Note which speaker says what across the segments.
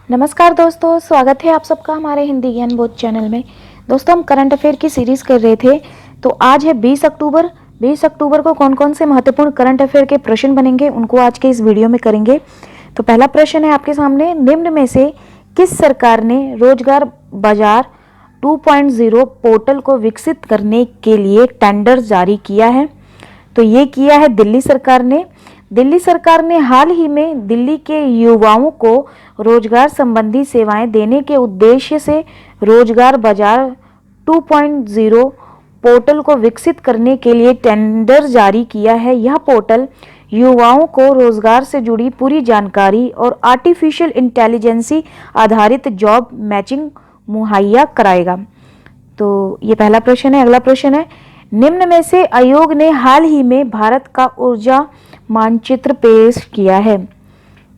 Speaker 1: नमस्कार दोस्तों, स्वागत है आप सबका हमारे हिंदी ज्ञान बोध चैनल में। दोस्तों, हम करंट अफेयर की सीरीज कर रहे थे, तो आज है 20 अक्टूबर। 20 अक्टूबर को कौन कौन से महत्वपूर्ण करंट अफेयर के प्रश्न बनेंगे उनको आज के इस वीडियो में करेंगे। तो पहला प्रश्न है आपके सामने, निम्न में से किस सरकार ने रोजगार बाजार 2.0 पोर्टल को विकसित करने के लिए टेंडर जारी किया है? तो ये किया है दिल्ली सरकार ने। दिल्ली सरकार ने हाल ही में दिल्ली के युवाओं को रोजगार संबंधी सेवाएं देने के उद्देश्य से रोजगार बाजार 2.0 पोर्टल को विकसित करने के लिए टेंडर जारी किया है। यह पोर्टल युवाओं को रोजगार से जुड़ी पूरी जानकारी और आर्टिफिशियल इंटेलिजेंसी आधारित जॉब मैचिंग मुहैया कराएगा। तो ये पहला प्रश्न है। अगला प्रश्न है, निम्न में से आयोग ने हाल ही में भारत का ऊर्जा मानचित्र पेश किया है?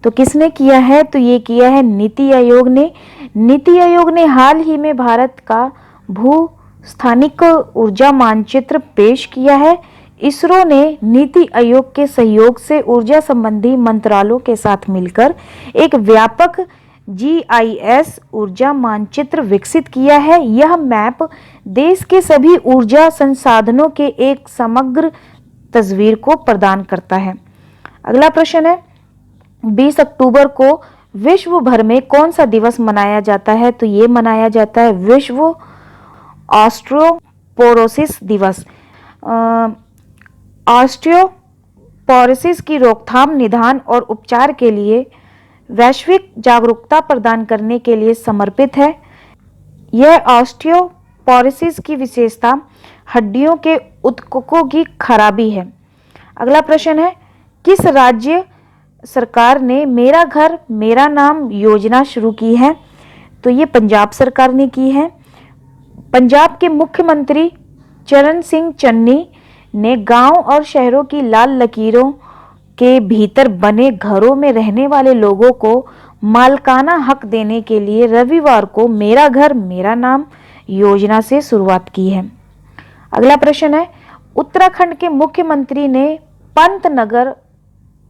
Speaker 1: तो किसने किया है? तो ये किया है नीति आयोग ने। नीति आयोग ने हाल ही में भारत का भू स्थानिक ऊर्जा मानचित्र पेश किया है। इसरो ने नीति आयोग के सहयोग से ऊर्जा संबंधी मंत्रालयों के साथ मिलकर एक व्यापक जीआईएस ऊर्जा मानचित्र विकसित किया है। यह मैप देश के सभी ऊर्जा संसाधनों के एक समग्र तस्वीर को प्रदान करता है। अगला प्रश्न है, 20 अक्टूबर को विश्व भर में कौन सा दिवस मनाया जाता है? तो ये मनाया जाता है विश्व ऑस्टियोपोरोसिस दिवस। ऑस्टियोपोरोसिस की रोकथाम, निदान और उपचार के लिए वैश्विक जागरूकता प्रदान करने के लिए समर्पित है। यह ऑस्टियोपोरोसिस की विशेषता हड्डियों के ऊतकों की खराबी है। अगला प्रश्न है, किस राज्य सरकार ने मेरा घर मेरा नाम योजना शुरू की है? तो ये पंजाब सरकार ने की है। पंजाब के मुख्यमंत्री चरण सिंह चन्नी ने गांव और शहरों की लाल लकीरों के भीतर बने घरों में रहने वाले लोगों को मालिकाना हक देने के लिए रविवार को मेरा घर मेरा नाम योजना से शुरुआत की है। अगला प्रश्न है, उत्तराखंड के मुख्यमंत्री ने पंतनगर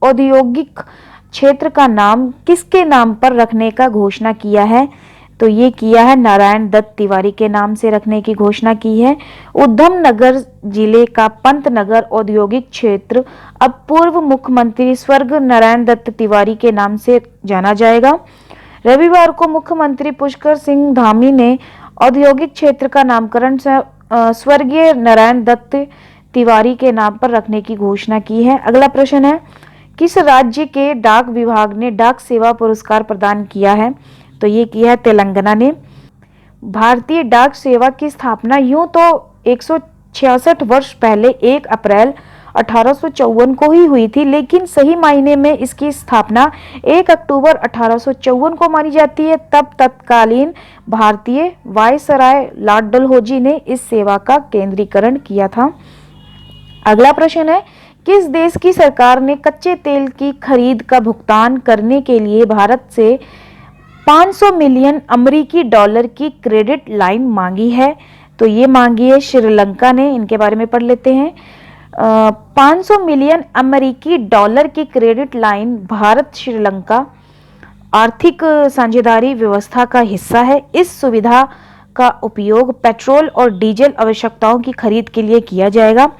Speaker 1: औद्योगिक क्षेत्र का नाम किसके नाम पर रखने का घोषणा किया है? तो ये किया है नारायण दत्त तिवारी के नाम से रखने की घोषणा की है। उधम नगर जिले का पंतनगर औद्योगिक क्षेत्र अब पूर्व मुख्यमंत्री स्वर्गीय नारायण दत्त तिवारी के नाम से जाना जाएगा। रविवार को मुख्यमंत्री पुष्कर सिंह धामी ने औद्योगिक क्षेत्र का नामकरण स्वर्गीय नारायण दत्त तिवारी के नाम पर रखने की घोषणा की है। अगला प्रश्न है, किस राज्य के डाक विभाग ने डाक सेवा पुरस्कार प्रदान किया है? तो ये किया है तेलंगाना ने। भारतीय डाक सेवा की स्थापना यूं तो 166 वर्ष पहले 1 अप्रैल 1854 को ही हुई थी, लेकिन सही मायने में इसकी स्थापना 1 अक्टूबर 1854 को मानी जाती है। तब तत्कालीन भारतीय वायसराय लॉर्ड डलहौजी ने इस सेवा का केंद्रीकरण किया था। अगला प्रश्न है, किस देश की सरकार ने कच्चे तेल की खरीद का भुगतान करने के लिए भारत से 500 मिलियन अमेरिकी डॉलर की क्रेडिट लाइन मांगी है? तो ये मांगी है श्रीलंका ने। इनके बारे में पढ़ लेते हैं। 500 मिलियन अमेरिकी डॉलर की क्रेडिट लाइन भारत श्रीलंका आर्थिक साझेदारी व्यवस्था का हिस्सा है। इस सुविधा का उपयोग पेट्रोल और डीजल आवश्यकताओं की खरीद के लिए किया जाएगा।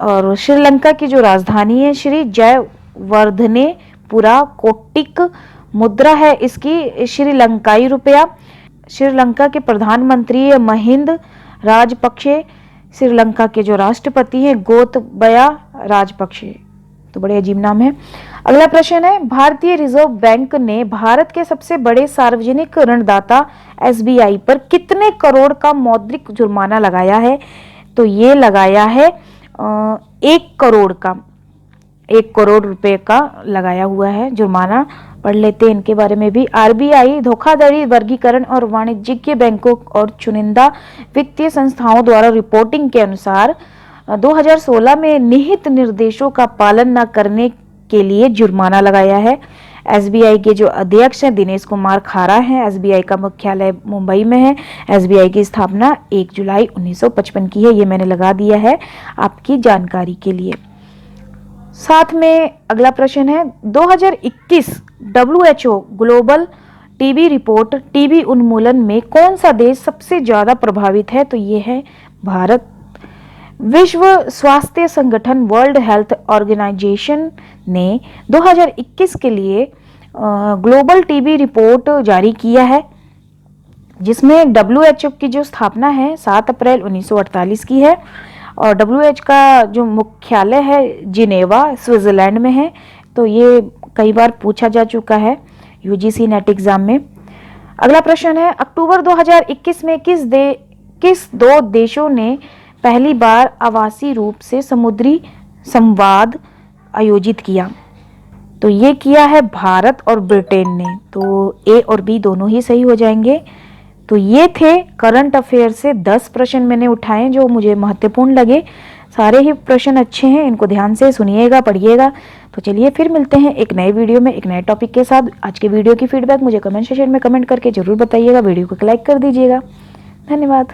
Speaker 1: और श्रीलंका की जो राजधानी है श्री जयवर्धनेपुरा, कोटिक मुद्रा है इसकी श्रीलंकाई रुपया। श्रीलंका के प्रधानमंत्री महिंद राजपक्षे, श्रीलंका के जो राष्ट्रपति हैं गोतबया राजपक्षे। तो बड़े अजीब नाम है। अगला प्रश्न है, भारतीय रिजर्व बैंक ने भारत के सबसे बड़े सार्वजनिक ऋणदाता एसबीआई पर कितने करोड़ का मौद्रिक जुर्माना लगाया है? तो ये लगाया है 1 करोड़ का, 1 करोड़ रुपए का लगाया हुआ है जुर्माना। पढ़ लेते हैं इनके बारे में भी। आरबीआई धोखाधड़ी वर्गीकरण और वाणिज्यिक बैंकों और चुनिंदा वित्तीय संस्थाओं द्वारा रिपोर्टिंग के अनुसार 2016 में निहित निर्देशों का पालन न करने के लिए जुर्माना लगाया है। एसबीआई के जो अध्यक्ष हैं दिनेश कुमार खारा हैं। एसबीआई का मुख्यालय मुंबई में है। एसबीआई की स्थापना 1 जुलाई 1955 की है। ये मैंने लगा दिया है आपकी जानकारी के लिए। साथ में अगला प्रश्न है, 2021 WHO global TB report TB उन्मूलन में कौन सा देश सबसे ज़्यादा प्रभावित है? तो ये है भारत। विश्व स्वास्थ्य संगठन वर्ल्ड हेल्थ ऑर्गेनाइजेशन ने 2021 के लिए ग्लोबल टीबी रिपोर्ट जारी किया है, जिसमें WHO की जो स्थापना है 7 अप्रैल 1948 की है और WHO का जो मुख्यालय है जिनेवा स्विट्जरलैंड में है। तो ये कई बार पूछा जा चुका है UGC नेट एग्जाम में। अगला प्रश्न है, अक्टूबर 2021 में किस दो देशों ने पहली बार आवासीय रूप से समुद्री संवाद आयोजित किया? तो ये किया है भारत और ब्रिटेन ने। तो A और B दोनों ही सही हो जाएंगे। तो ये थे करंट अफेयर से 10 प्रश्न मैंने उठाए जो मुझे महत्वपूर्ण लगे। सारे ही प्रश्न अच्छे हैं, इनको ध्यान से सुनिएगा, पढ़िएगा। तो चलिए फिर मिलते हैं एक नए वीडियो में एक नए टॉपिक के साथ। आज के वीडियो की फीडबैक मुझे कमेंट सेक्शन में कमेंट करके जरूर बताइएगा। वीडियो को लाइक कर दीजिएगा। धन्यवाद।